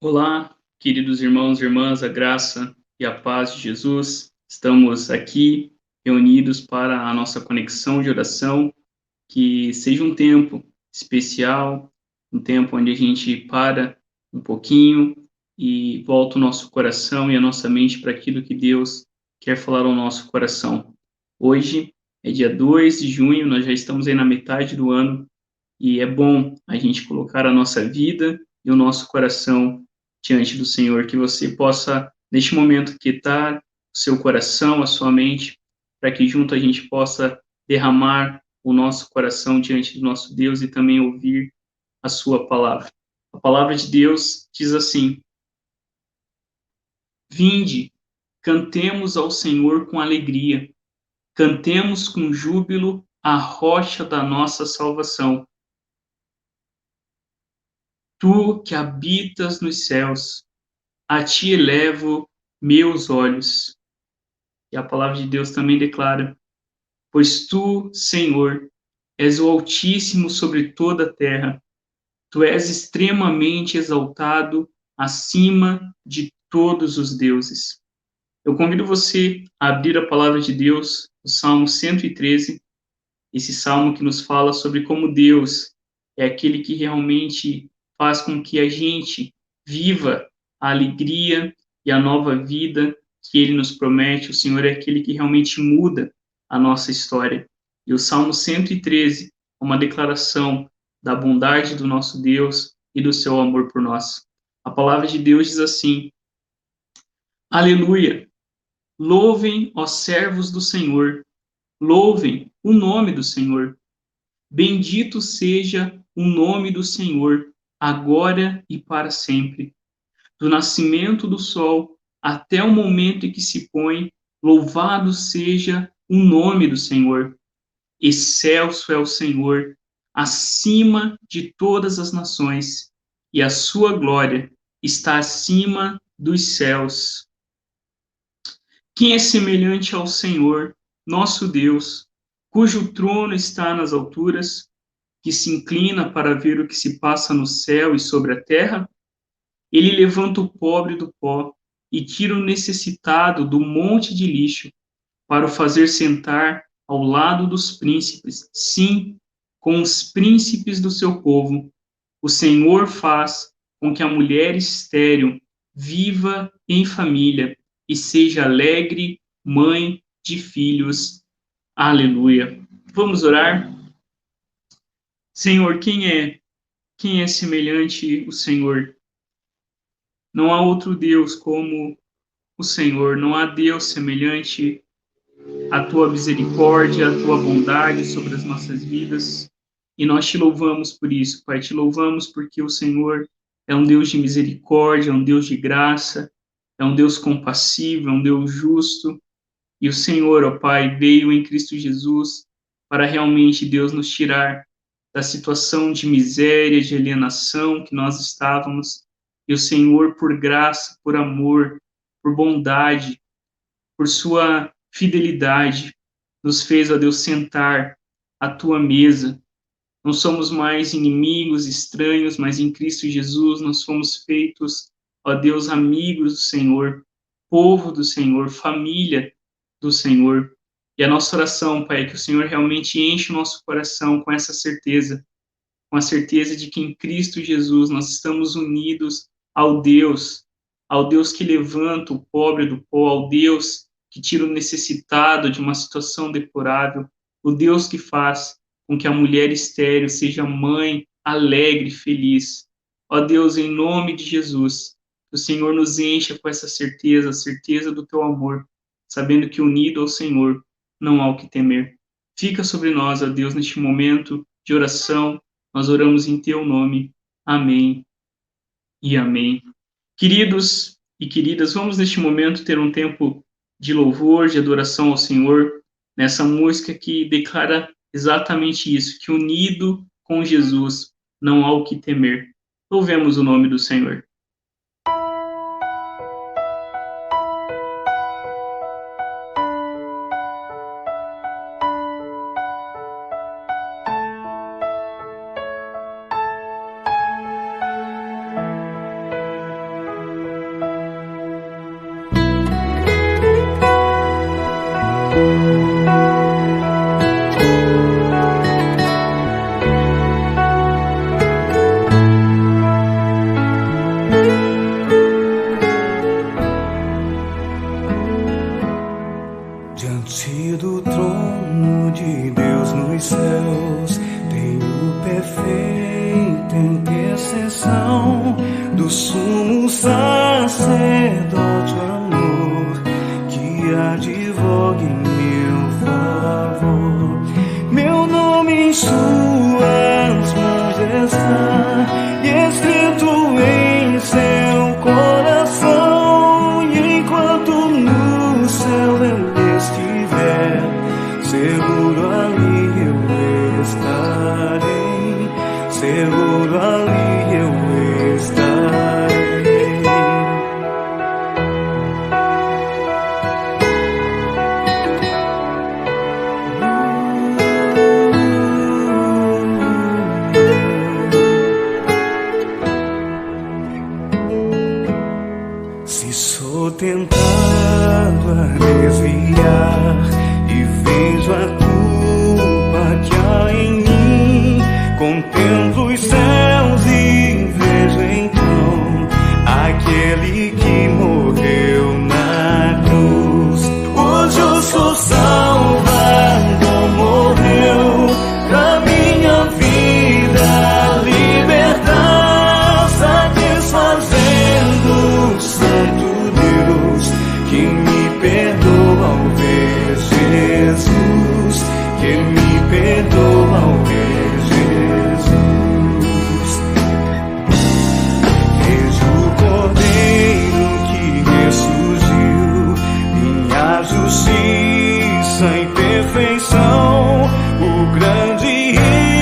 Olá, queridos irmãos e irmãs, a graça e a paz de Jesus. Estamos aqui reunidos para a nossa conexão de oração, que seja um tempo especial, um tempo onde a gente para um pouquinho e volta o nosso coração e a nossa mente para aquilo que Deus quer falar ao nosso coração. Hoje é dia 2 de junho, nós já estamos aí na metade do ano e é bom a gente colocar a nossa vida e o nosso coração diante do Senhor, que você possa, neste momento, quietar o seu coração, a sua mente, para que junto a gente possa derramar o nosso coração diante do nosso Deus e também ouvir a sua palavra. A palavra de Deus diz assim: Vinde, cantemos ao Senhor com alegria, cantemos com júbilo a rocha da nossa salvação. Tu que habitas nos céus, a ti elevo meus olhos. E a palavra de Deus também declara: Pois tu, Senhor, és o Altíssimo sobre toda a terra, tu és extremamente exaltado acima de todos os deuses. Eu convido você a abrir a palavra de Deus, o Salmo 113, esse salmo que nos fala sobre como Deus é aquele que realmente faz com que a gente viva a alegria e a nova vida que ele nos promete. O Senhor é aquele que realmente muda a nossa história. E o Salmo 113 é uma declaração da bondade do nosso Deus e do seu amor por nós. A palavra de Deus diz assim: Aleluia! Louvem, ó servos do Senhor, louvem o nome do Senhor. Bendito seja o nome do Senhor, agora e para sempre. Do nascimento do sol até o momento em que se põe, louvado seja o nome do Senhor. Excelso é o Senhor, acima de todas as nações, e a sua glória está acima dos céus. Quem é semelhante ao Senhor, nosso Deus, cujo trono está nas alturas, que se inclina para ver o que se passa no céu e sobre a terra? Ele levanta o pobre do pó e tira o necessitado do monte de lixo para o fazer sentar ao lado dos príncipes, sim, com os príncipes do seu povo. O Senhor faz com que a mulher estéril viva em família e seja alegre mãe de filhos. Aleluia. Vamos orar? Senhor, quem é semelhante ao Senhor? Não há outro Deus como o Senhor, não há Deus semelhante à tua misericórdia, à tua bondade sobre as nossas vidas. E nós te louvamos por isso, Pai. Te louvamos porque o Senhor é um Deus de misericórdia, é um Deus de graça, é um Deus compassivo, é um Deus justo. E o Senhor, ó Pai, veio em Cristo Jesus para realmente, Deus, nos tirar da situação de miséria, de alienação que nós estávamos. E o Senhor, por graça, por amor, por bondade, por sua fidelidade, nos fez, ó Deus, sentar à tua mesa. Não somos mais inimigos, estranhos, mas em Cristo Jesus nós fomos feitos, ó Deus, amigos do Senhor, povo do Senhor, família do Senhor. E a nossa oração, Pai, é que o Senhor realmente enche o nosso coração com essa certeza, com a certeza de que em Cristo Jesus nós estamos unidos ao Deus que levanta o pobre do pó, ao Deus que tira o necessitado de uma situação deplorável, o Deus que faz com que a mulher estéril seja mãe alegre, feliz. Ó Deus, em nome de Jesus, que o Senhor nos encha com essa certeza, a certeza do teu amor, sabendo que unido ao Senhor não há o que temer. Fica sobre nós, ó Deus, neste momento de oração, nós oramos em teu nome. Amém e amém. Queridos e queridas, vamos neste momento ter um tempo de louvor, de adoração ao Senhor, nessa música que declara exatamente isso, que unido com Jesus não há o que temer. Louvemos o nome do Senhor. sumo sacerdote, amor, que advogue em meu favor. Meu nome em suas mãos está, e escrito em seu coração. E enquanto no céu ele estiver, seguro ali eu estarei, seguro ali eu estarei. Se sou tentado a desviar e vejo a culpa que há em mim, contemplo os céus e vejo então aquele que morreu na cruz. O justo Salvador morreu pra minha vida libertar, satisfazendo o Santo Deus que me perdoa ao ver Jesus, que me perdoa ao ver Jesus. Vejo o Cordeiro que ressurgiu, minha justiça e perfeição, o grande e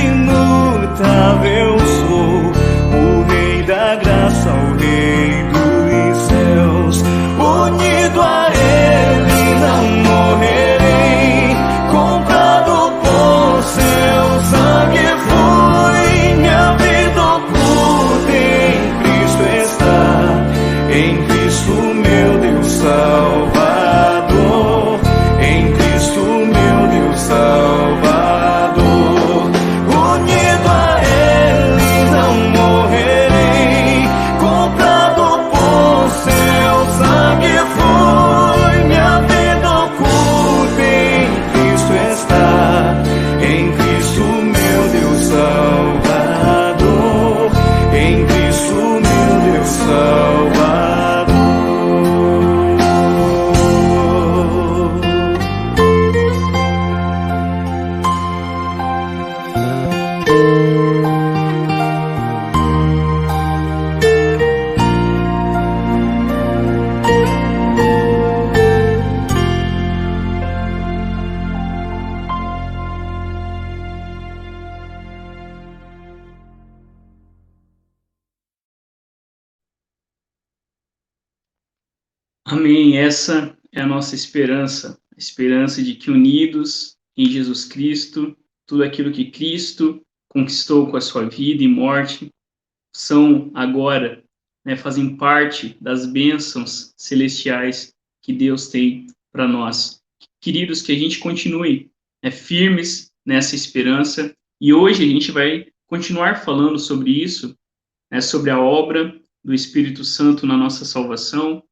imutável sou, o Rei da graça, o Rei dos céus. Unido a Ele não morrerei, comprado por seu sangue fui, minha vida oculta em Cristo está, em Cristo meu Deus Salvador, em Cristo meu Deus Salvador. Unido a Ele não morrerei, comprado por seu sangue fui, minha vida oculta em Cristo está, em Cristo meu Deus Salvador, em Cristo meu Deus Salvador. Amém. Essa é a nossa esperança, a esperança de que unidos em Jesus Cristo, tudo aquilo que Cristo conquistou com a sua vida e morte, são agora, fazem parte das bênçãos celestiais que Deus tem para nós. Queridos, que a gente continue firmes nessa esperança, e hoje a gente vai continuar falando sobre isso, sobre a obra do Espírito Santo na nossa salvação.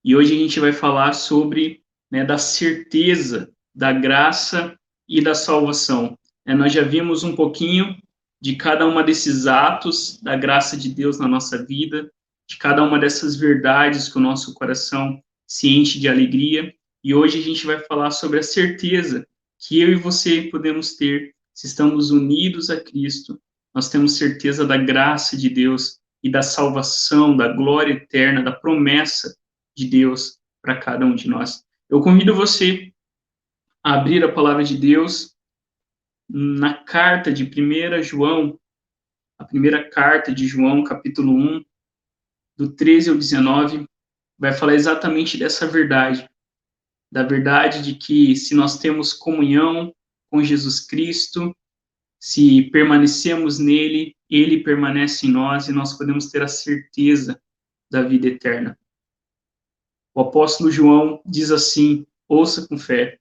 E hoje a gente vai falar sobre da certeza da graça e da salvação. Nós já vimos um pouquinho de cada uma desses atos da graça de Deus na nossa vida, de cada uma dessas verdades que o nosso coração se enche de alegria. E hoje a gente vai falar sobre a certeza que eu e você podemos ter se estamos unidos a Cristo. Nós temos certeza da graça de Deus e da salvação, da glória eterna, da promessa de Deus para cada um de nós. Eu convido você a abrir a palavra de Deus na carta de 1 João, a primeira carta de João, capítulo 1, do 13 ao 19, vai falar exatamente dessa verdade, da verdade de que se nós temos comunhão com Jesus Cristo, se permanecemos nele, ele permanece em nós e nós podemos ter a certeza da vida eterna. O apóstolo João diz assim, ouça com fé: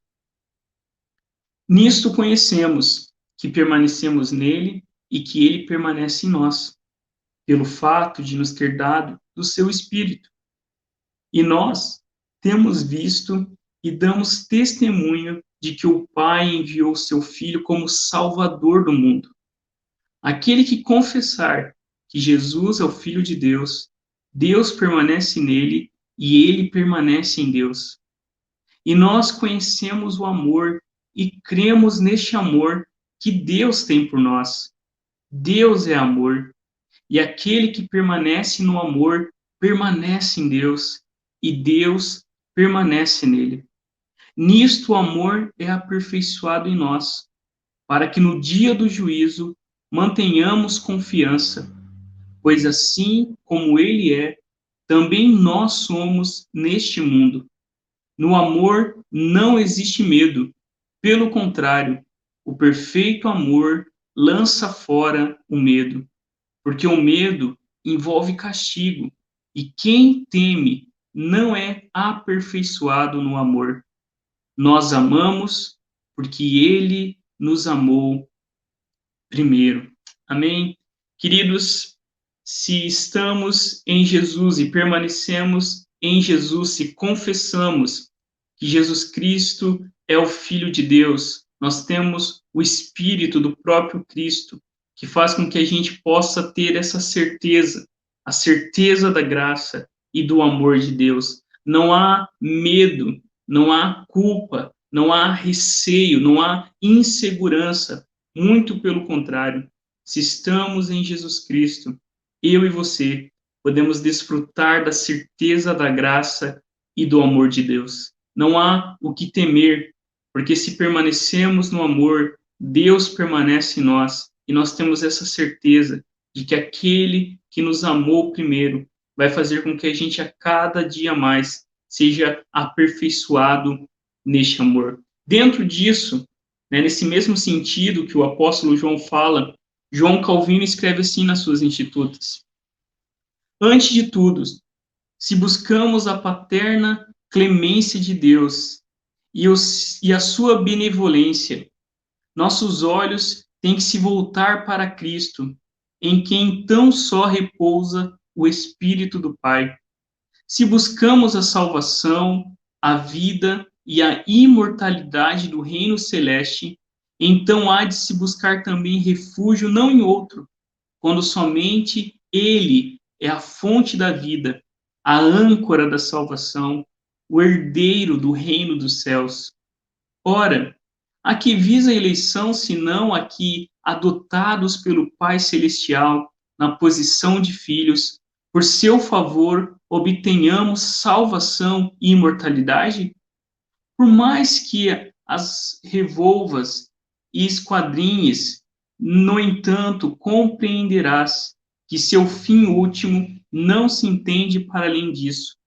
nisto conhecemos que permanecemos nele e que ele permanece em nós, pelo fato de nos ter dado do seu Espírito. E nós temos visto e damos testemunho de que o Pai enviou seu Filho como Salvador do mundo. Aquele que confessar que Jesus é o Filho de Deus, Deus permanece nele e ele permanece em Deus. E nós conhecemos o amor e cremos neste amor que Deus tem por nós. Deus é amor, e aquele que permanece no amor permanece em Deus, e Deus permanece nele. Nisto o amor é aperfeiçoado em nós, para que no dia do juízo mantenhamos confiança, pois assim como ele é, também nós somos neste mundo. No amor não existe medo, pelo contrário, o perfeito amor lança fora o medo, porque o medo envolve castigo, e quem teme não é aperfeiçoado no amor. Nós amamos porque ele nos amou primeiro. Amém? Queridos, se estamos em Jesus e permanecemos em Jesus, se confessamos que Jesus Cristo é o Filho de Deus, nós temos o Espírito do próprio Cristo, que faz com que a gente possa ter essa certeza, a certeza da graça e do amor de Deus. Não há medo, não há culpa, não há receio, não há insegurança. Muito pelo contrário, se estamos em Jesus Cristo, eu e você podemos desfrutar da certeza da graça e do amor de Deus. Não há o que temer, porque se permanecemos no amor, Deus permanece em nós, e nós temos essa certeza de que aquele que nos amou primeiro vai fazer com que a gente a cada dia mais seja aperfeiçoado neste amor. Dentro disso, né, nesse mesmo sentido que o apóstolo João fala, João Calvino escreve assim nas suas Institutas: antes de tudo, se buscamos a paterna clemência de Deus e a sua benevolência, nossos olhos têm que se voltar para Cristo, em quem tão só repousa o Espírito do Pai. Se buscamos a salvação, a vida e a imortalidade do reino celeste, então há de se buscar também refúgio não em outro, quando somente ele é a fonte da vida, a âncora da salvação, o herdeiro do reino dos céus. Ora, a que visa a eleição, senão a que, adotados pelo Pai Celestial, na posição de filhos, por seu favor, obtenhamos salvação e imortalidade? Por mais que as revolvas e esquadrinhes, no entanto, compreenderás que seu fim último não se entende para além disso.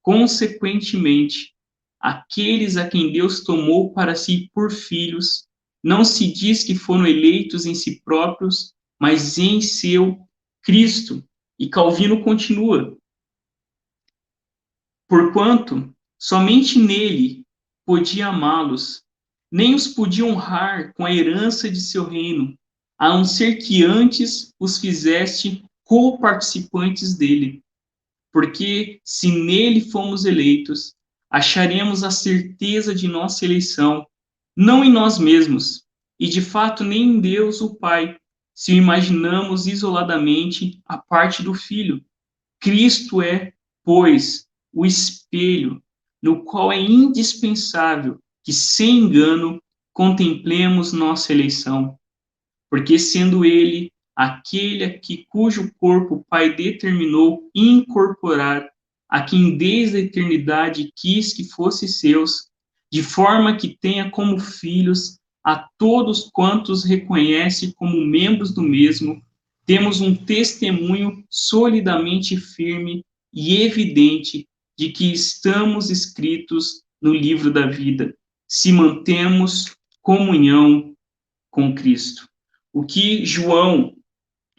Consequentemente, aqueles a quem Deus tomou para si por filhos, não se diz que foram eleitos em si próprios, mas em seu Cristo. E Calvino continua: porquanto somente nele podia amá-los, nem os podia honrar com a herança de seu reino, a não ser que antes os fizeste co-participantes dele. Porque se nele fomos eleitos, acharemos a certeza de nossa eleição, não em nós mesmos, e de fato nem em Deus o Pai, se o imaginamos isoladamente a parte do Filho. Cristo é, pois, o espelho no qual é indispensável que, sem engano, contemplemos nossa eleição, porque sendo ele aquele cujo corpo o Pai determinou incorporar, a quem desde a eternidade quis que fosse seus, de forma que tenha como filhos a todos quantos reconhece como membros do mesmo, temos um testemunho solidamente firme e evidente de que estamos escritos no livro da vida, se mantemos comunhão com Cristo. O que João,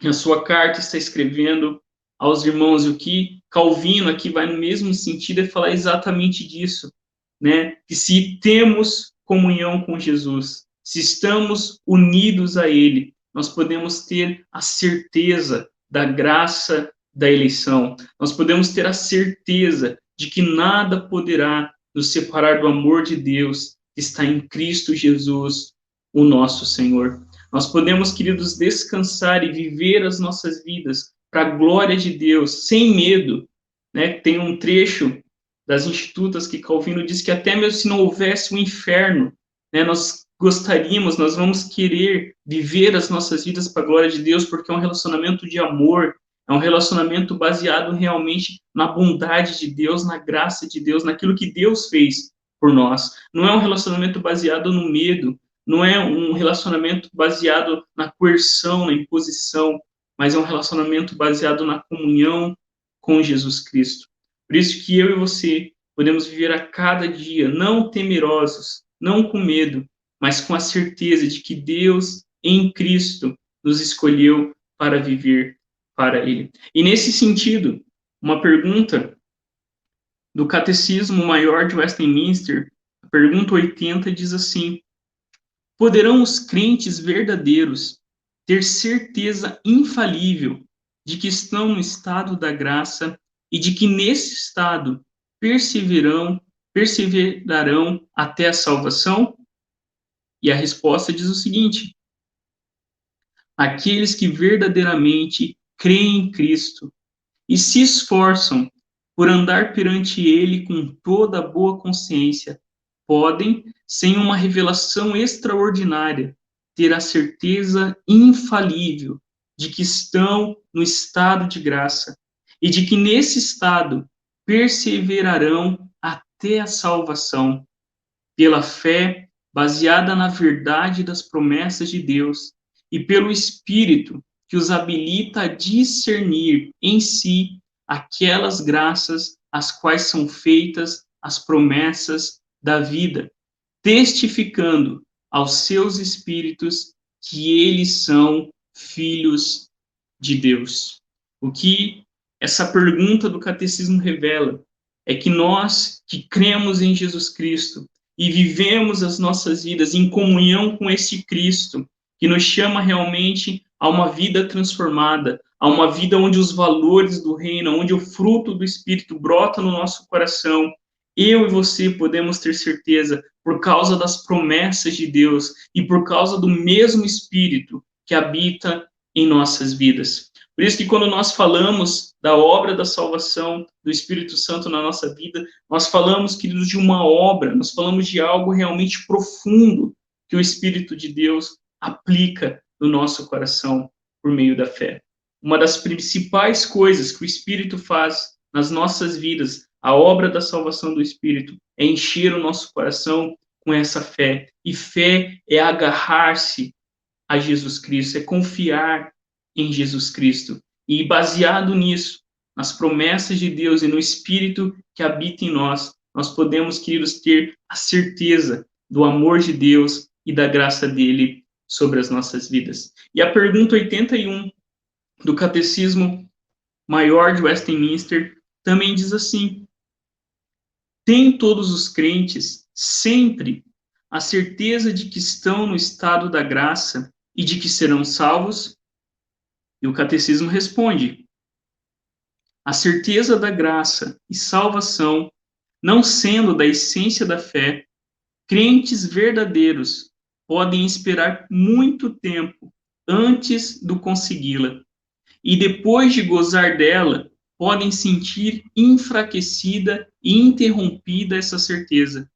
na sua carta, está escrevendo aos irmãos, e o que Calvino aqui vai no mesmo sentido, é falar exatamente disso, né? Que se temos comunhão com Jesus, se estamos unidos a Ele, nós podemos ter a certeza da graça da eleição, nós podemos ter a certeza de que nada poderá nos separar do amor de Deus que está em Cristo Jesus, o nosso Senhor. Nós podemos, queridos, descansar e viver as nossas vidas para a glória de Deus, sem medo, né? Tem um trecho das Institutas que Calvino diz que até mesmo se não houvesse um inferno, né, nós gostaríamos, nós vamos querer viver as nossas vidas para a glória de Deus, porque é um relacionamento de amor, é um relacionamento baseado realmente na bondade de Deus, na graça de Deus, naquilo que Deus fez por nós. Não é um relacionamento baseado no medo, não é um relacionamento baseado na coerção, na imposição, mas é um relacionamento baseado na comunhão com Jesus Cristo. Por isso que eu e você podemos viver a cada dia, não temerosos, não com medo, mas com a certeza de que Deus, em Cristo, nos escolheu para viver para Ele. E nesse sentido, uma pergunta do Catecismo Maior de Westminster, a pergunta 80 diz assim: poderão os crentes verdadeiros ter certeza infalível de que estão no estado da graça e de que nesse estado perseverarão até a salvação? E a resposta diz o seguinte: aqueles que verdadeiramente creem em Cristo e se esforçam por andar perante Ele com toda a boa consciência, podem, sem uma revelação extraordinária, ter a certeza infalível de que estão no estado de graça e de que nesse estado perseverarão até a salvação, pela fé baseada na verdade das promessas de Deus e pelo Espírito que os habilita a discernir em si aquelas graças às quais são feitas as promessas da vida, testificando aos seus espíritos que eles são filhos de Deus. O que essa pergunta do catecismo revela é que nós que cremos em Jesus Cristo e vivemos as nossas vidas em comunhão com esse Cristo, que nos chama realmente a uma vida transformada, a uma vida onde os valores do reino, onde o fruto do Espírito brota no nosso coração, eu e você podemos ter certeza, por causa das promessas de Deus e por causa do mesmo Espírito que habita em nossas vidas. Por isso que quando nós falamos da obra da salvação do Espírito Santo na nossa vida, nós falamos, queridos, de uma obra, nós falamos de algo realmente profundo que o Espírito de Deus aplica no nosso coração por meio da fé. Uma das principais coisas que o Espírito faz nas nossas vidas, a obra da salvação do Espírito, é encher o nosso coração com essa fé. E fé é agarrar-se a Jesus Cristo, é confiar em Jesus Cristo. E baseado nisso, nas promessas de Deus e no Espírito que habita em nós, nós podemos, queridos, ter a certeza do amor de Deus e da graça dele sobre as nossas vidas. E a pergunta 81 do Catecismo Maior de Westminster também diz assim: têm todos os crentes sempre a certeza de que estão no estado da graça e de que serão salvos? E o Catecismo responde: a certeza da graça e salvação, não sendo da essência da fé, crentes verdadeiros podem esperar muito tempo antes do consegui-la, e depois de gozar dela, podem sentir enfraquecida e interrompida essa certeza,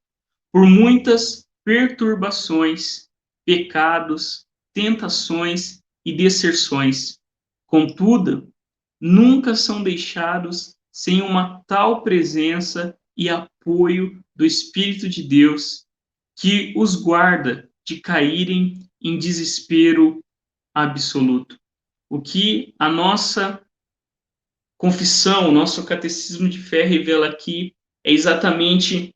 por muitas perturbações, pecados, tentações e deserções. Contudo, nunca são deixados sem uma tal presença e apoio do Espírito de Deus, que os guarda de caírem em desespero absoluto. O que a nossa confissão, o nosso catecismo de fé revela aqui é exatamente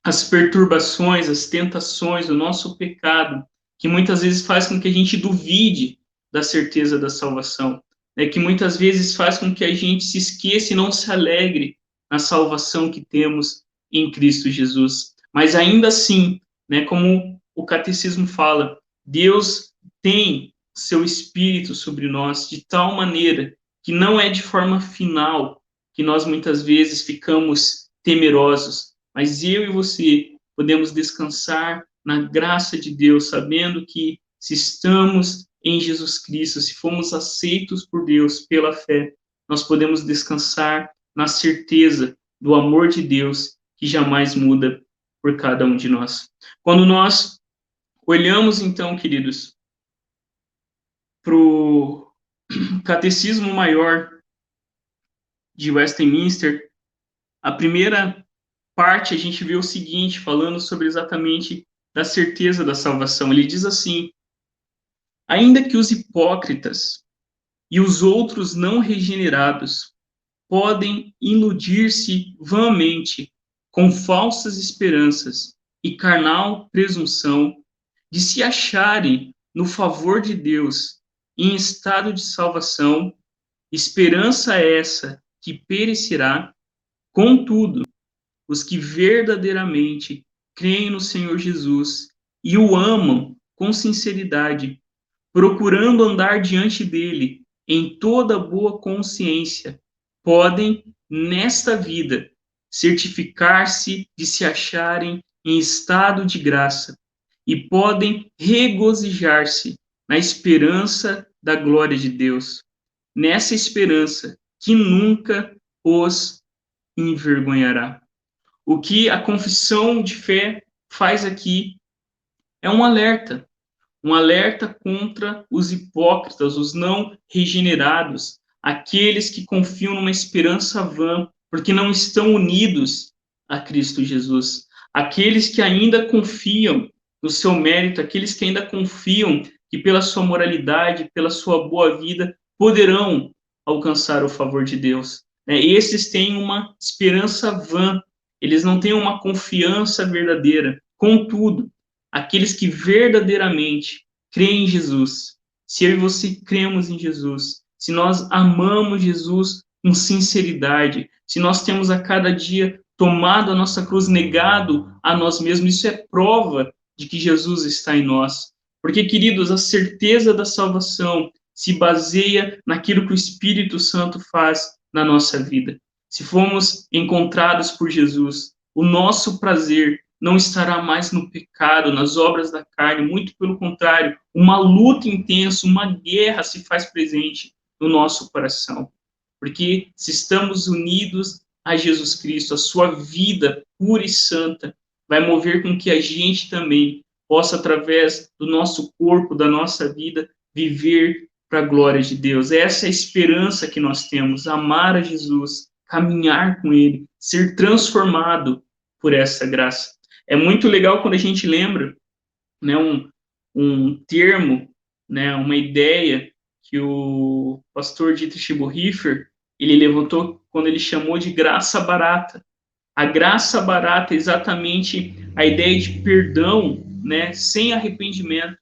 as perturbações, as tentações, o nosso pecado, que muitas vezes faz com que a gente duvide da certeza da salvação, né? Que muitas vezes faz com que a gente se esqueça e não se alegre na salvação que temos em Cristo Jesus. Mas ainda assim, né, como o catecismo fala, Deus tem seu Espírito sobre nós de tal maneira que não é de forma final que nós muitas vezes ficamos temerosos, mas eu e você podemos descansar na graça de Deus, sabendo que se estamos em Jesus Cristo, se fomos aceitos por Deus pela fé, nós podemos descansar na certeza do amor de Deus que jamais muda por cada um de nós. Quando nós olhamos, então, queridos, para o Catecismo Maior de Westminster, a primeira parte a gente vê o seguinte, falando sobre exatamente da certeza da salvação. Ele diz assim: ainda que os hipócritas e os outros não regenerados podem iludir-se vãmente com falsas esperanças e carnal presunção de se acharem no favor de Deus em estado de salvação, esperança essa que perecerá. Contudo, os que verdadeiramente creem no Senhor Jesus e o amam com sinceridade, procurando andar diante dele em toda boa consciência, podem, nesta vida, certificar-se de se acharem em estado de graça e podem regozijar-se na esperança da glória de Deus, nessa esperança que nunca os envergonhará. O que a confissão de fé faz aqui é um alerta contra os hipócritas, os não regenerados, aqueles que confiam numa esperança vã, porque não estão unidos a Cristo Jesus, aqueles que ainda confiam no seu mérito, aqueles que ainda confiam que pela sua moralidade, pela sua boa vida, poderão alcançar o favor de Deus. Esses têm uma esperança vã, eles não têm uma confiança verdadeira. Contudo, aqueles que verdadeiramente creem em Jesus, se eu e você cremos em Jesus, se nós amamos Jesus com sinceridade, se nós temos a cada dia tomado a nossa cruz, negado a nós mesmos, isso é prova de que Jesus está em nós. Porque, queridos, a certeza da salvação se baseia naquilo que o Espírito Santo faz na nossa vida. Se fomos encontrados por Jesus, o nosso prazer não estará mais no pecado, nas obras da carne, muito pelo contrário, uma luta intensa, uma guerra se faz presente no nosso coração. Porque se estamos unidos a Jesus Cristo, a sua vida pura e santa vai mover com que a gente também possa, através do nosso corpo, da nossa vida, viver para a glória de Deus. Essa é a esperança que nós temos, amar a Jesus, caminhar com Ele, ser transformado por essa graça. É muito legal quando a gente lembra, né, um termo, né, uma ideia que o pastor Dietrich Bonhoeffer, ele levantou quando ele chamou de graça barata. A graça barata é exatamente a ideia de perdão, né, sem arrependimento.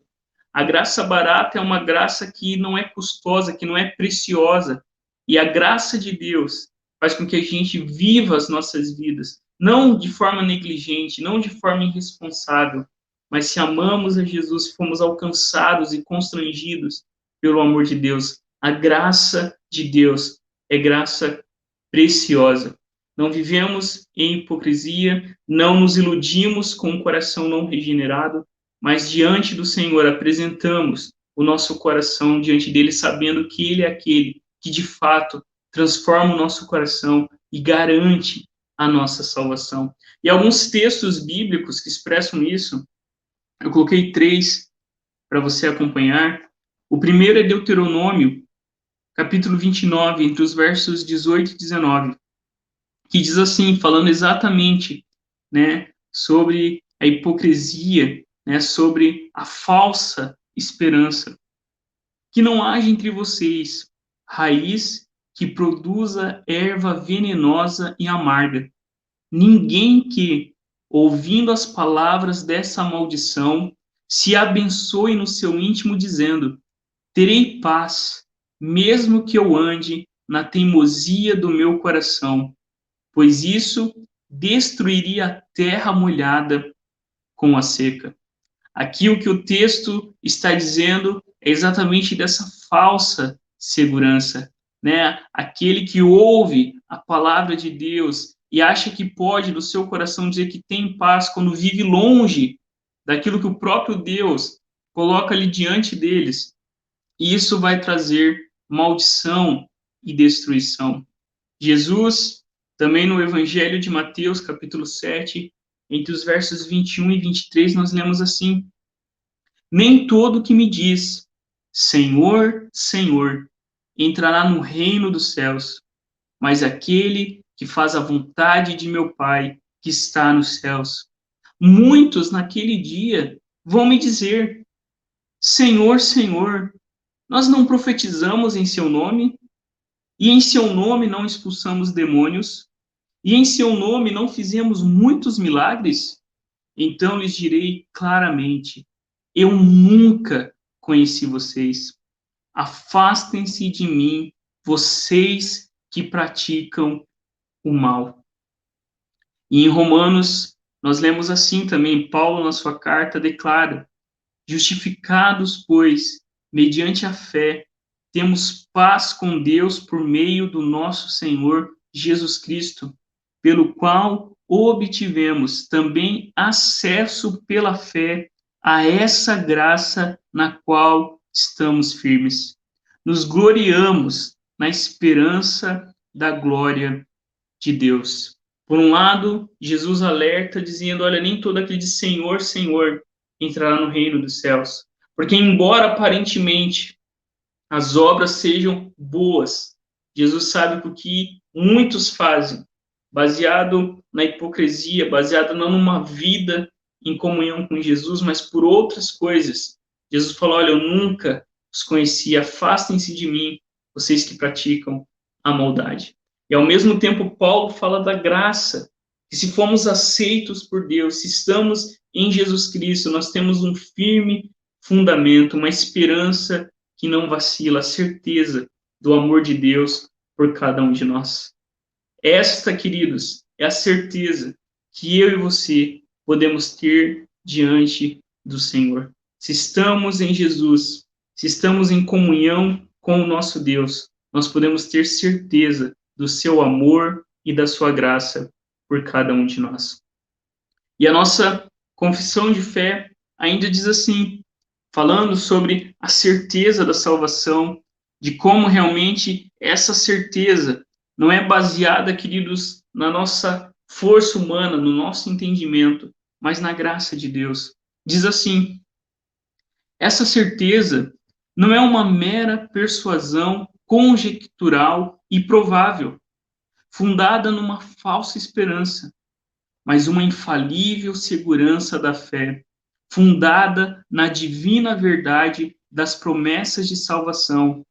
A graça barata é uma graça que não é custosa, que não é preciosa. E a graça de Deus faz com que a gente viva as nossas vidas, não de forma negligente, não de forma irresponsável, mas se amamos a Jesus, se fomos alcançados e constrangidos pelo amor de Deus. A graça de Deus é graça preciosa. Não vivemos em hipocrisia, não nos iludimos com o coração não regenerado, mas diante do Senhor apresentamos o nosso coração diante dele, sabendo que ele é aquele que de fato transforma o nosso coração e garante a nossa salvação. E alguns textos bíblicos que expressam isso, eu coloquei 3 para você acompanhar. O primeiro é Deuteronômio, capítulo 29, entre os versos 18 e 19, que diz assim, falando exatamente, né, sobre a hipocrisia, né, sobre a falsa esperança. Que não haja entre vocês raiz que produza erva venenosa e amarga. Ninguém que, ouvindo as palavras dessa maldição, se abençoe no seu íntimo, dizendo: terei paz, mesmo que eu ande na teimosia do meu coração, pois isso destruiria a terra molhada com a seca. Aqui o que o texto está dizendo é exatamente dessa falsa segurança, né? Aquele que ouve a palavra de Deus e acha que pode, do seu coração, dizer que tem paz quando vive longe daquilo que o próprio Deus coloca ali diante deles. e isso vai trazer maldição e destruição. Jesus, também no Evangelho de Mateus, capítulo 7, entre os versos 21 e 23, nós lemos assim: Nem todo que me diz, Senhor, Senhor, entrará no reino dos céus, mas aquele que faz a vontade de meu Pai que está nos céus. Muitos naquele dia vão me dizer: Senhor, Senhor, nós não profetizamos em seu nome? E em seu nome não expulsamos demônios? E em seu nome não fizemos muitos milagres? Então lhes direi claramente: eu nunca conheci vocês. Afastem-se de mim, vocês que praticam o mal. E em Romanos, nós lemos assim também: Paulo, na sua carta, declara: Justificados, pois, mediante a fé, temos paz com Deus por meio do nosso Senhor Jesus Cristo, pelo qual obtivemos também acesso pela fé a essa graça na qual estamos firmes. Nos gloriamos na esperança da glória de Deus. Por um lado, Jesus alerta dizendo: olha, nem todo aquele de Senhor, Senhor entrará no reino dos céus. Porque embora aparentemente as obras sejam boas, Jesus sabe que o que muitos fazem, baseado na hipocrisia, baseado não numa vida em comunhão com Jesus, mas por outras coisas. Jesus falou: olha, eu nunca os conheci, afastem-se de mim, vocês que praticam a maldade. E ao mesmo tempo, Paulo fala da graça, que se fomos aceitos por Deus, se estamos em Jesus Cristo, nós temos um firme fundamento, uma esperança que não vacila, a certeza do amor de Deus por cada um de nós. Esta, queridos, é a certeza que eu e você podemos ter diante do Senhor. Se estamos em Jesus, se estamos em comunhão com o nosso Deus, nós podemos ter certeza do seu amor e da sua graça por cada um de nós. E a nossa confissão de fé ainda diz assim, falando sobre a certeza da salvação, de como realmente essa certeza não é baseada, queridos, na nossa força humana, no nosso entendimento, mas na graça de Deus. Diz assim: essa certeza não é uma mera persuasão conjectural e provável, fundada numa falsa esperança, mas uma infalível segurança da fé, fundada na divina verdade das promessas de salvação,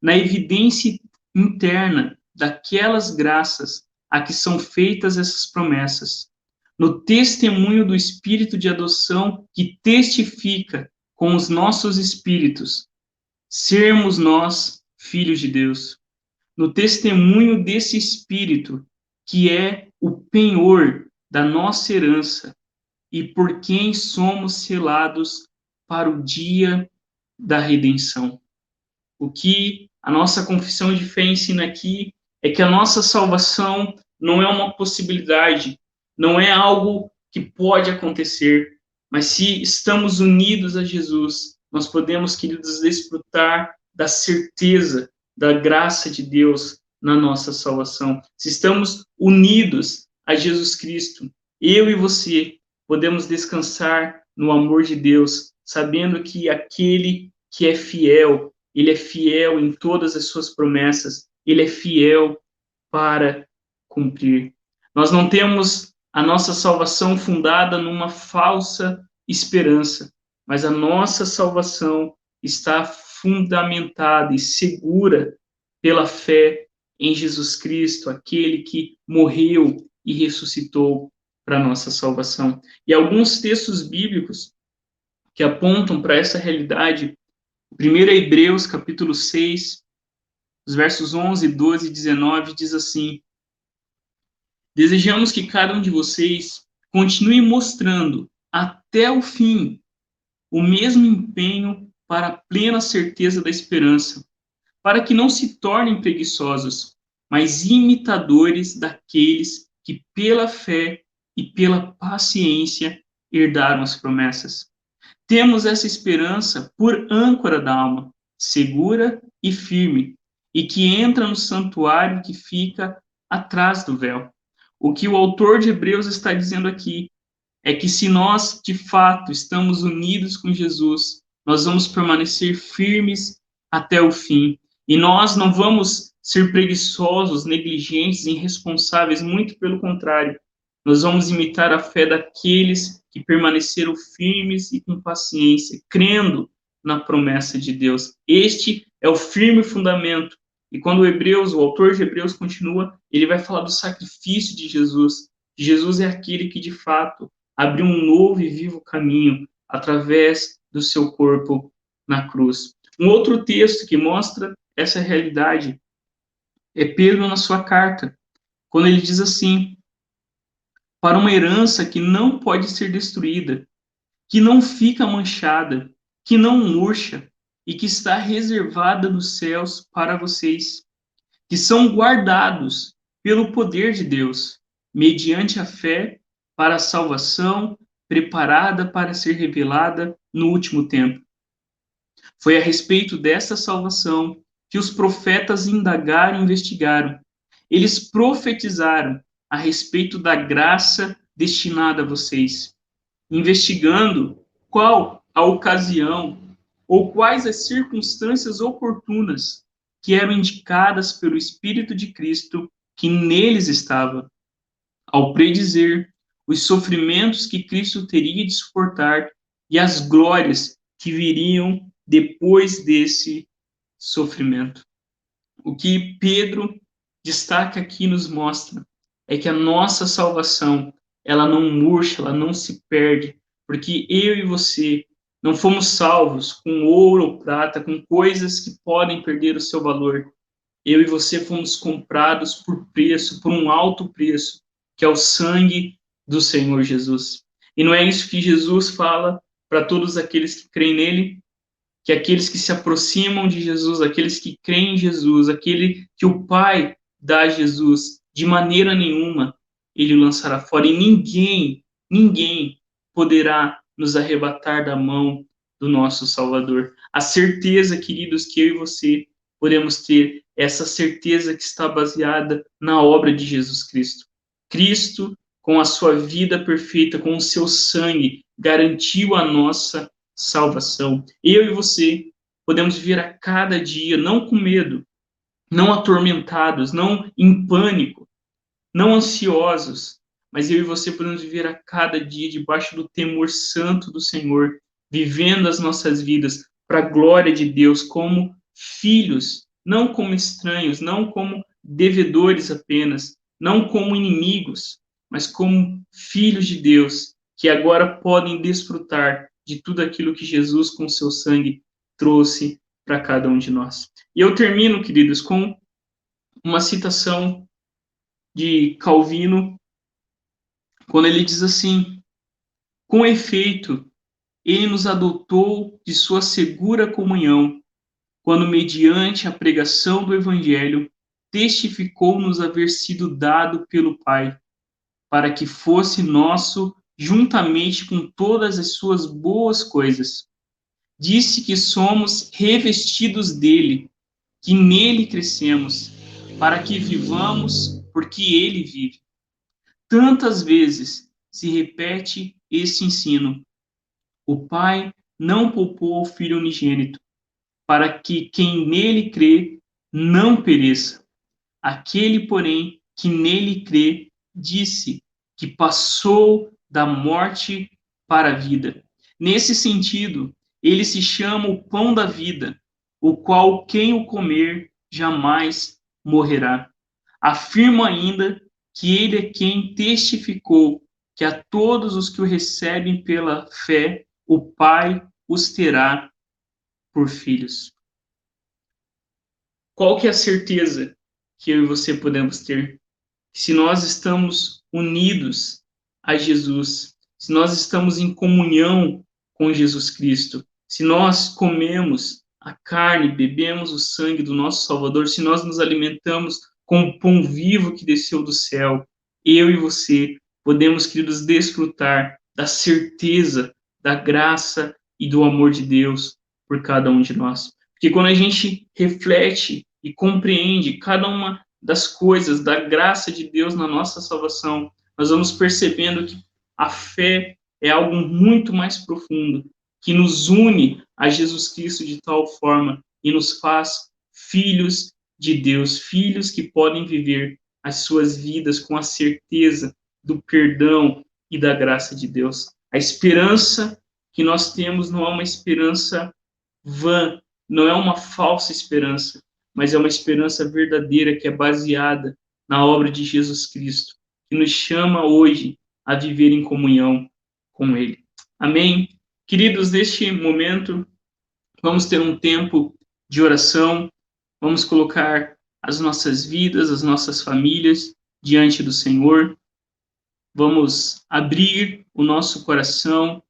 na evidência interna daquelas graças a que são feitas essas promessas, no testemunho do Espírito de adoção que testifica com os nossos espíritos sermos nós filhos de Deus, no testemunho desse Espírito que é o penhor da nossa herança e por quem somos selados para o dia da redenção. O que a nossa confissão de fé ensina aqui é que a nossa salvação não é uma possibilidade, não é algo que pode acontecer, mas se estamos unidos a Jesus, nós podemos, queridos, desfrutar da certeza da graça de Deus na nossa salvação. Se estamos unidos a Jesus Cristo, eu e você podemos descansar no amor de Deus, sabendo que aquele que é fiel, ele é fiel em todas as suas promessas, ele é fiel para cumprir. Nós não temos a nossa salvação fundada numa falsa esperança, mas a nossa salvação está fundamentada e segura pela fé em Jesus Cristo, aquele que morreu e ressuscitou para a nossa salvação. E alguns textos bíblicos que apontam para essa realidade, o primeiro é Hebreus, capítulo 6, os versos 11, 12 e 19, diz assim: desejamos que cada um de vocês continue mostrando até o fim o mesmo empenho para a plena certeza da esperança, para que não se tornem preguiçosos, mas imitadores daqueles que pela fé e pela paciência herdaram as promessas. Temos essa esperança por âncora da alma, segura e firme, e que entra no santuário que fica atrás do véu. O que o autor de Hebreus está dizendo aqui é que se nós, de fato, estamos unidos com Jesus, nós vamos permanecer firmes até o fim. E nós não vamos ser preguiçosos, negligentes, irresponsáveis, muito pelo contrário. Nós vamos imitar a fé daqueles que permaneceram firmes e com paciência, crendo na promessa de Deus. Este é o firme fundamento. E quando o autor de Hebreus continua, ele vai falar do sacrifício de Jesus. Jesus é aquele que, de fato, abriu um novo e vivo caminho através do seu corpo na cruz. Um outro texto que mostra essa realidade é Pedro na sua carta, quando ele diz assim: para uma herança que não pode ser destruída, que não fica manchada, que não murcha e que está reservada nos céus para vocês, que são guardados pelo poder de Deus, mediante a fé para a salvação preparada para ser revelada no último tempo. Foi a respeito dessa salvação que os profetas indagaram e investigaram. Eles profetizaram a respeito da graça destinada a vocês, investigando qual a ocasião ou quais as circunstâncias oportunas que eram indicadas pelo Espírito de Cristo que neles estava, ao predizer os sofrimentos que Cristo teria de suportar e as glórias que viriam depois desse sofrimento. O que Pedro destaca aqui nos mostra é que a nossa salvação, ela não murcha, ela não se perde, porque eu e você não fomos salvos com ouro ou prata, com coisas que podem perder o seu valor. Eu e você fomos comprados por preço, por um alto preço, que é o sangue do Senhor Jesus. E não é isso que Jesus fala para todos aqueles que creem nele, que aqueles que se aproximam de Jesus, aqueles que creem em Jesus, aquele que o Pai dá a Jesus, de maneira nenhuma ele o lançará fora, e ninguém poderá nos arrebatar da mão do nosso Salvador. A certeza, queridos, que eu e você podemos ter, essa certeza que está baseada na obra de Jesus Cristo. Cristo, com a sua vida perfeita, com o seu sangue, garantiu a nossa salvação. Eu e você podemos viver a cada dia, não com medo, não atormentados, não em pânico, não ansiosos, mas eu e você podemos viver a cada dia debaixo do temor santo do Senhor, vivendo as nossas vidas para a glória de Deus, como filhos, não como estranhos, não como devedores apenas, não como inimigos, mas como filhos de Deus, que agora podem desfrutar de tudo aquilo que Jesus, com seu sangue, trouxe para cada um de nós. E eu termino, queridos, com uma citação de Calvino, quando ele diz assim: com efeito, ele nos adotou de sua segura comunhão, quando, mediante a pregação do Evangelho, testificou-nos haver sido dado pelo Pai, para que fosse nosso juntamente com todas as suas boas coisas. Disse que somos revestidos dele, que nele crescemos, para que vivamos porque ele vive. Tantas vezes se repete este ensino. O Pai não poupou o Filho unigênito, para que quem nele crê não pereça. Aquele, porém, que nele crê, disse que passou da morte para a vida. Nesse sentido, ele se chama o pão da vida, o qual quem o comer jamais morrerá. Afirma ainda que ele é quem testificou que a todos os que o recebem pela fé, o Pai os terá por filhos. Qual que é a certeza que eu e você podemos ter? Se nós estamos unidos a Jesus, se nós estamos em comunhão com Jesus Cristo, se nós comemos a carne, bebemos o sangue do nosso Salvador, se nós nos alimentamos com o pão vivo que desceu do céu, eu e você podemos, queridos, desfrutar da certeza, da graça e do amor de Deus por cada um de nós. que quando a gente reflete e compreende cada uma das coisas da graça de Deus na nossa salvação, nós vamos percebendo que a fé é algo muito mais profundo, que nos une a Jesus Cristo de tal forma e nos faz filhos de Deus, filhos que podem viver as suas vidas com a certeza do perdão e da graça de Deus. A esperança que nós temos não é uma esperança vã, não é uma falsa esperança, mas é uma esperança verdadeira que é baseada na obra de Jesus Cristo, que nos chama hoje a viver em comunhão com Ele. Amém? Queridos, neste momento, vamos ter um tempo de oração, vamos colocar as nossas vidas, as nossas famílias diante do Senhor, vamos abrir o nosso coração,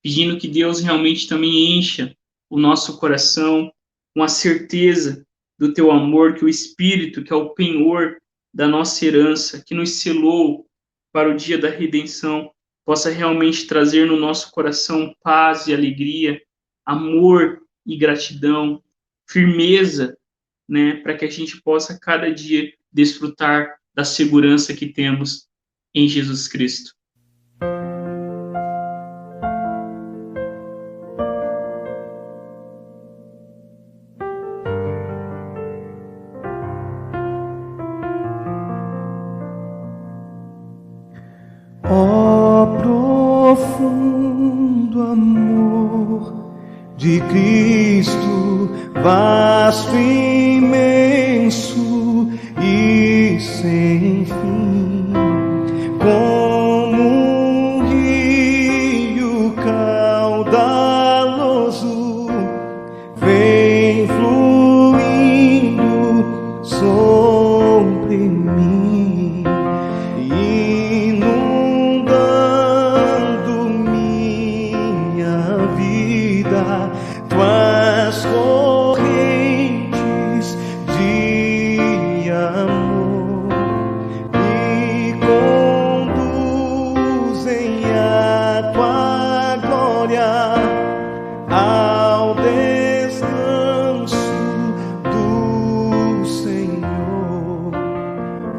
pedindo que Deus realmente também encha o nosso coração com a certeza do teu amor, que o Espírito, que é o penhor da nossa herança, que nos selou para o dia da redenção, possa realmente trazer no nosso coração paz e alegria, amor e gratidão, firmeza, né, para que a gente possa cada dia desfrutar da segurança que temos em Jesus Cristo. Ó profundo amor de Cristo, vasto, imenso e sem fim, como um rio caudaloso, vem fluindo sobre mim, inundando minha vida, tuas correntes de amor me conduzem à tua glória, ao descanso do Senhor.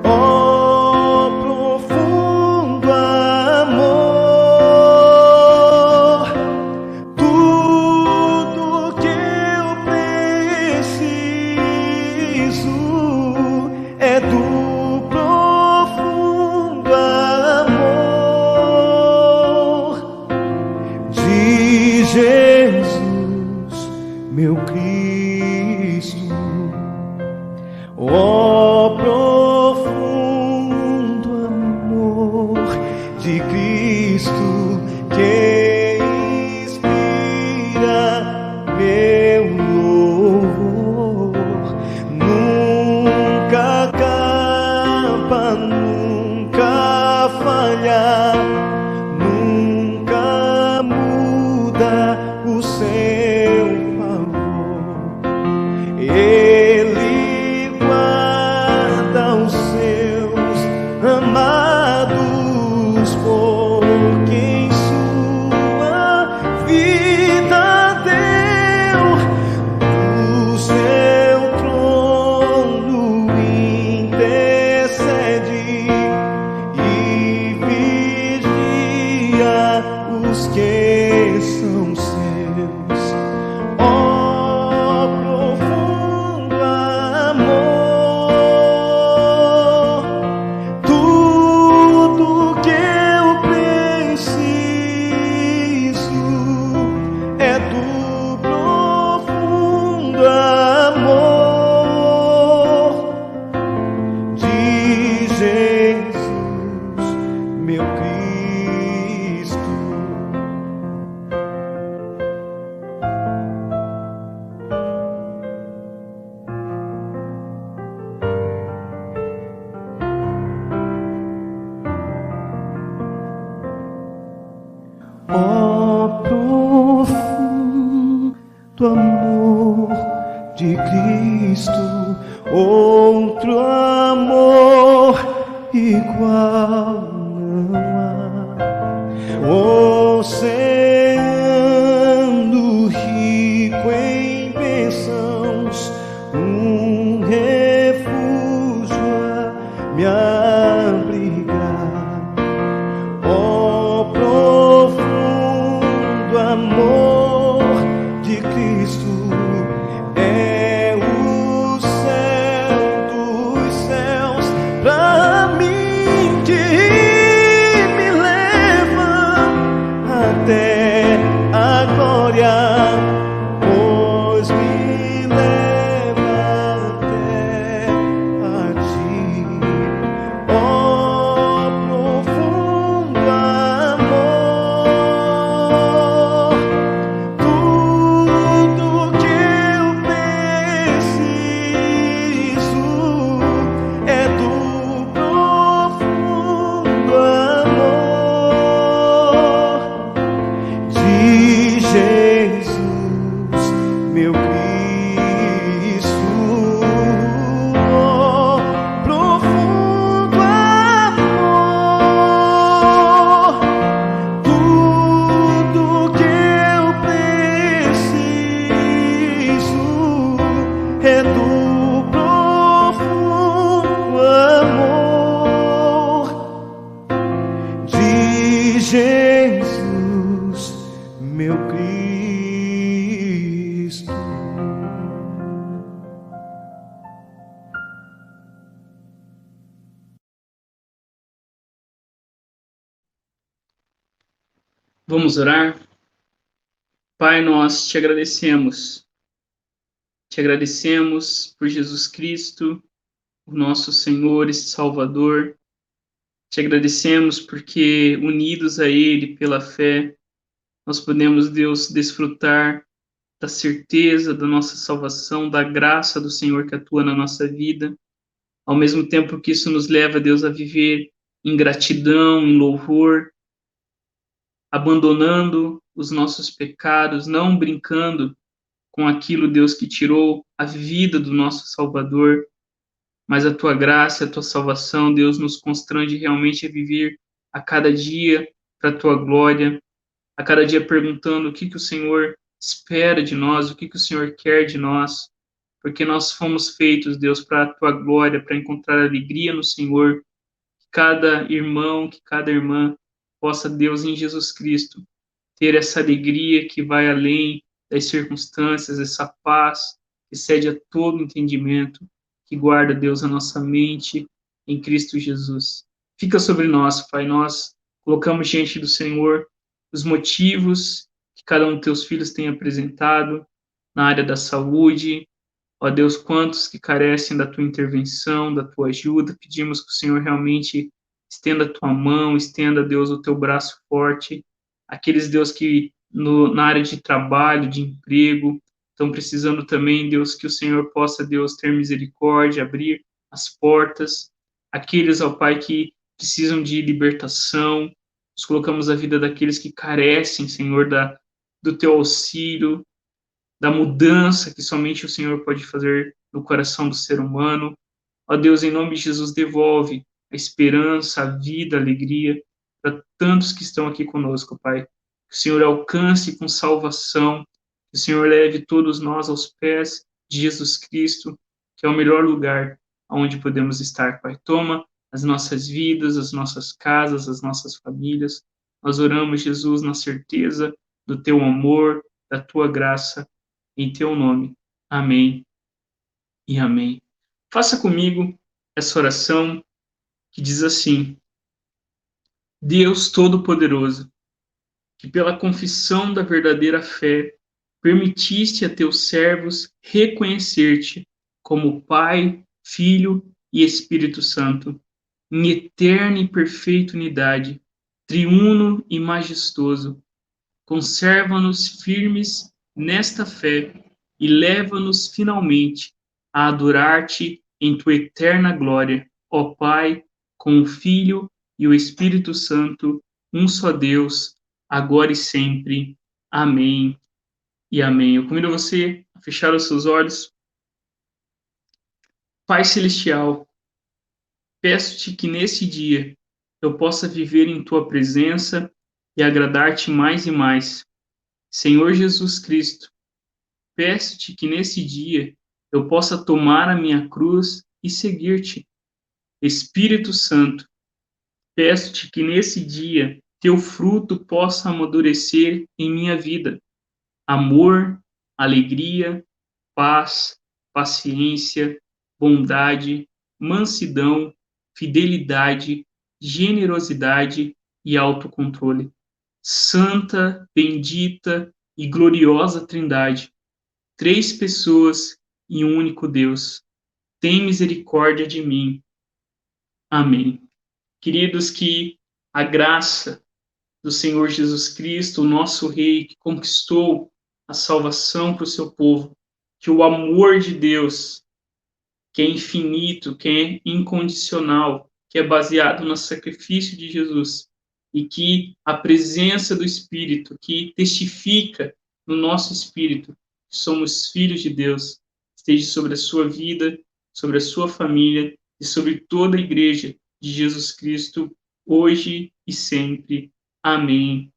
Ó profundo amor, tudo que eu preciso é do profundo amor de Jesus, meu Cristo. Ó profundo amor de Cristo, que inspira meu louvor, nunca acaba, nunca falha, nunca muda o seu favor. Ele guarda os seus amados, por quem sua vida deu, do seu trono intercede e vigia os que são seus. Ó profundo amor, tudo que eu preciso é do profundo amor de Jesus, meu Cristo. Ó profundo amor de Cristo, outro amor igual não há. Oceano rico em bênção, é do profundo amor de Jesus, meu Cristo. Vamos orar? Pai, nós te agradecemos. Te agradecemos por Jesus Cristo, o nosso Senhor e Salvador. Te agradecemos porque, unidos a Ele pela fé, nós podemos, Deus, desfrutar da certeza da nossa salvação, da graça do Senhor que atua na nossa vida, ao mesmo tempo que isso nos leva, Deus, a viver em gratidão, em louvor, abandonando os nossos pecados, não brincando com aquilo, Deus, que tirou a vida do nosso Salvador, mas a tua graça, a tua salvação, Deus, nos constrange realmente a viver a cada dia para a tua glória, a cada dia perguntando o que o Senhor espera de nós, o que o Senhor quer de nós, porque nós fomos feitos, Deus, para a tua glória, para encontrar alegria no Senhor, que cada irmão, que cada irmã possa, Deus, em Jesus Cristo, ter essa alegria que vai além das circunstâncias, essa paz que excede a todo entendimento, que guarda, Deus, a nossa mente em Cristo Jesus. Fica sobre nós, Pai, nós colocamos diante do Senhor os motivos que cada um dos teus filhos tem apresentado na área da saúde. Ó Deus, quantos que carecem da tua intervenção, da tua ajuda, pedimos que o Senhor realmente estenda a tua mão, estenda, Deus, o teu braço forte. Aqueles, Deus, que na área de trabalho, de emprego, estão precisando também, Deus, que o Senhor possa, Deus, ter misericórdia, abrir as portas. Aqueles, ó Pai, que precisam de libertação, nós colocamos a vida daqueles que carecem, Senhor, do teu auxílio, da mudança que somente o Senhor pode fazer no coração do ser humano. Ó Deus, em nome de Jesus, devolve a esperança, a vida, a alegria para tantos que estão aqui conosco, Pai. Que o Senhor alcance com salvação, que o Senhor leve todos nós aos pés de Jesus Cristo, que é o melhor lugar onde podemos estar, Pai. Toma as nossas vidas, as nossas casas, as nossas famílias. Nós oramos, Jesus, na certeza do teu amor, da tua graça, em teu nome. Amém e amém. Faça comigo essa oração que diz assim: Deus Todo-Poderoso, que pela confissão da verdadeira fé permitiste a teus servos reconhecer-te como Pai, Filho e Espírito Santo, em eterna e perfeita unidade, triuno e majestoso. Conserva-nos firmes nesta fé e leva-nos finalmente a adorar-te em tua eterna glória, ó Pai, com o Filho e o Espírito Santo, um só Deus, agora e sempre. Amém e amém. Eu convido você a fechar os seus olhos. Pai Celestial, peço-te que nesse dia eu possa viver em tua presença e agradar-te mais e mais. Senhor Jesus Cristo, peço-te que nesse dia eu possa tomar a minha cruz e seguir-te. Espírito Santo, peço-te que nesse dia teu fruto possa amadurecer em minha vida. Amor, alegria, paz, paciência, bondade, mansidão, fidelidade, generosidade e autocontrole. Santa, bendita e gloriosa Trindade, três pessoas e um único Deus, tem misericórdia de mim. Amém. Queridos, que a graça do Senhor Jesus Cristo, o nosso Rei, que conquistou a salvação para o seu povo, que o amor de Deus, que é infinito, que é incondicional, que é baseado no sacrifício de Jesus, e que a presença do Espírito, que testifica no nosso espírito que somos filhos de Deus, esteja sobre a sua vida, sobre a sua família e sobre toda a igreja de Jesus Cristo, hoje e sempre. Amém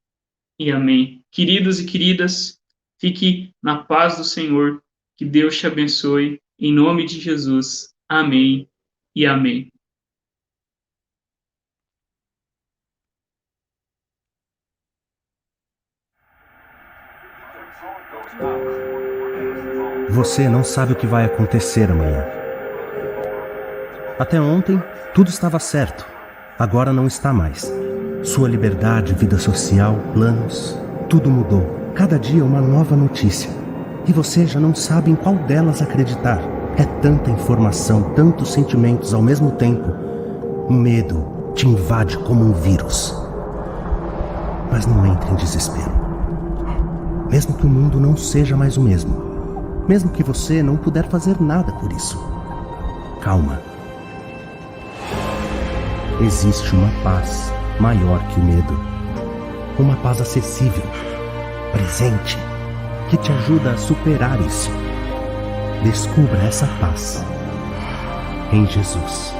e amém. Queridos e queridas, fique na paz do Senhor, que Deus te abençoe Em nome de Jesus. Amém e amém. Você não sabe o que vai acontecer amanhã. Até ontem, tudo estava certo. Agora não está mais. Sua liberdade, vida social, planos, tudo mudou. Cada dia uma nova notícia. E você já não sabe em qual delas acreditar. É tanta informação, tantos sentimentos ao mesmo tempo. O medo te invade como um vírus. Mas não entre em desespero. Mesmo que o mundo não seja mais o mesmo. Mesmo que você não puder fazer nada por isso. Calma. Existe uma paz maior que o medo. Uma paz acessível, presente, que te ajuda a superar isso. Descubra essa paz em Jesus.